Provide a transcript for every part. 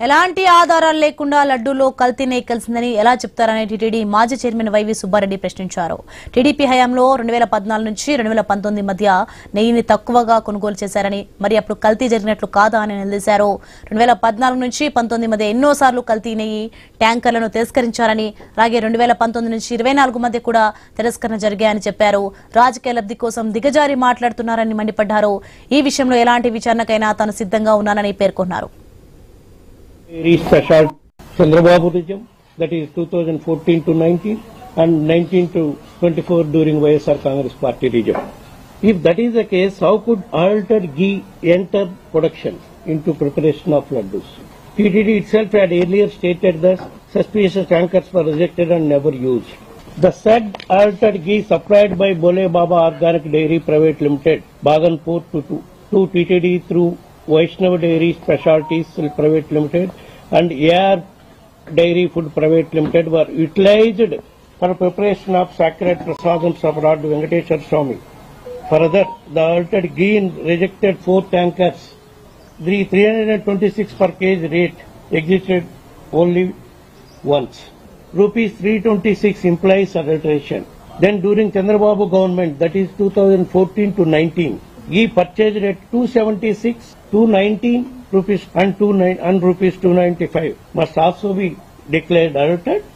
ఎలాంటి ఆధారాలు లేకుండా లడ్డూలో కల్తీ నెయ్యి కలిసిందని ఎలా చెప్తారని టీటీడీ మాజీ చైర్మన్ వైవి సుబ్బారెడ్డి ప్రశ్నించారు. టీడీపీ హయాంలో 2014 నుంచి 2019 మధ్య నెయ్యిని తక్కువగా కొనుగోలు చేశారని, మరి అప్పుడు కల్తీ జరిగినట్లు కాదా అని నిలదీశారు. 2014 నుంచి 19 మధ్య ఎన్నోసార్లు కల్తీ నెయ్యి ట్యాంకర్లను తిరస్కరించారని, అలాగే 2019 నుంచి 24 మధ్య కూడా తిరస్కరణ జరిగాయని చెప్పారు. రాజకీయ లబ్ధి కోసం దిగజారి మాట్లాడుతున్నారని మండిపడ్డారు. ఈ విషయంలో ఎలాంటి విచారణకైనా తాను సిద్ధంగా ఉన్నానని పేర్కొన్నారు. Special Chandrababuism, that is 2014 to 19 and 19 to 24 during YSR Congress Party regime. If that is the case, how could altered ghee enter production into preparation of laddus? TTD itself had earlier stated that suspicious tankers were rejected and never used. The said altered ghee supplied by Bole Baba Organic Dairy Private Limited, Baganpur to TTD through Vaishnav Dairy Specialties Private Limited and AR Dairy Food Private Limited were utilized for preparation of sacred prasadams of Lord Venkateshwar Swami. Further, the altered ghee rejected 4 tankers. The 326 per kg rate existed only once. Rupees 326 implies adulteration. Then during Chandrababu government, that is 2014 to 19, ghee purchased at 276, 219 rupees and rupees 295 must also be declared adulterated.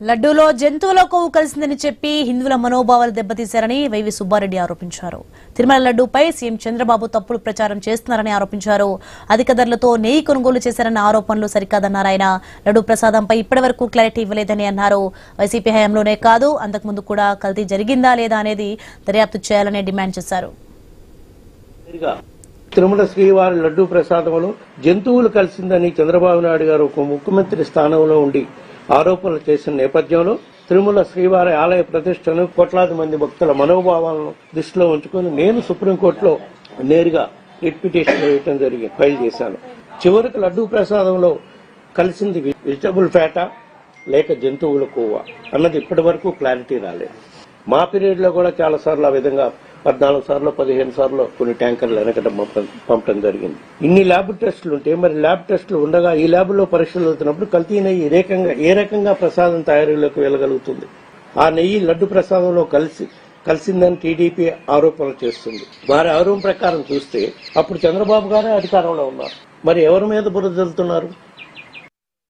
లడ్డూలో జంతువుల కొవ్వు కలిసిందని చెప్పి హిందువుల మనోభావాలు దెబ్బతీశారని YV Subbareddy ఆరోపించారు. Tirumala లడ్డూపై CM Chandrababu తప్పుడు ప్రచారం చేస్తున్నారని ఆరోపించారు. అధిక ధరలతో నెయ్యి కొనుగోలు చేశారన్న ఆరోపణలు సరికాదన్నారు ఆయన. లడ్డూ ప్రసాదంపై ఇప్పటివరకు క్లారిటీ ఇవ్వలేదని అన్నారు. వైసీపీ హయాంలోనే కాదు, అంతకుముందు కూడా కల్తీ జరిగిందా లేదా అనేది దర్యాప్తు చేయాలని డిమాండ్ చేశారు. తిరుమల శ్రీవారి లడ్డూ ప్రసాదంలో జంతువులు కలిసిందని చంద్రబాబు నాయుడు గారు ఒక ముఖ్యమంత్రి స్థానంలో ఉండి ఆరోపణలు చేసిన నేపథ్యంలో తిరుమల శ్రీవారి ఆలయ ప్రతిష్టను కోట్లాది మంది భక్తుల మనోభావాలను దృష్టిలో ఉంచుకుని నేను సుప్రీంకోర్టులో నేరుగా రిట్ పిటిషన్ వేయడం జరిగింది, ఫైల్ చేశాను. చివరికి లడ్డూ ప్రసాదంలో కలిసింది వెజిటబుల్ ఫ్యాటా లేక జంతువుల కొవ్వా అన్నది ఇప్పటి వరకు క్లారిటీ రాలేదు. మా పీరియడ్ లో కూడా చాలా సార్లు ఆ విధంగా 14 సార్లు 15 సార్లు కొన్ని ట్యాంకర్లు వెనకట పంపడం జరిగింది. ఇన్ని ల్యాబ్ టెస్టులు ఉంటే మరి ల్యాబ్ టెస్టులు ఉండగా ఈ ల్యాబ్ లో పరీక్షలు అవుతున్నప్పుడు కల్తీ నెయ్యి ఏ రకంగా ప్రసాదం తయారీలోకి వెళ్ళగలుగుతుంది? ఆ నెయ్యి లడ్డు ప్రసాదంలో కలిసిందని టీడీపీ ఆరోపణలు చేస్తుంది. వారి ఆరోపణ ప్రకారం చూస్తే అప్పుడు చంద్రబాబు గారే అధికారంలో ఉన్నారు. మరి ఎవరి మీద బురద జల్లుతున్నారు?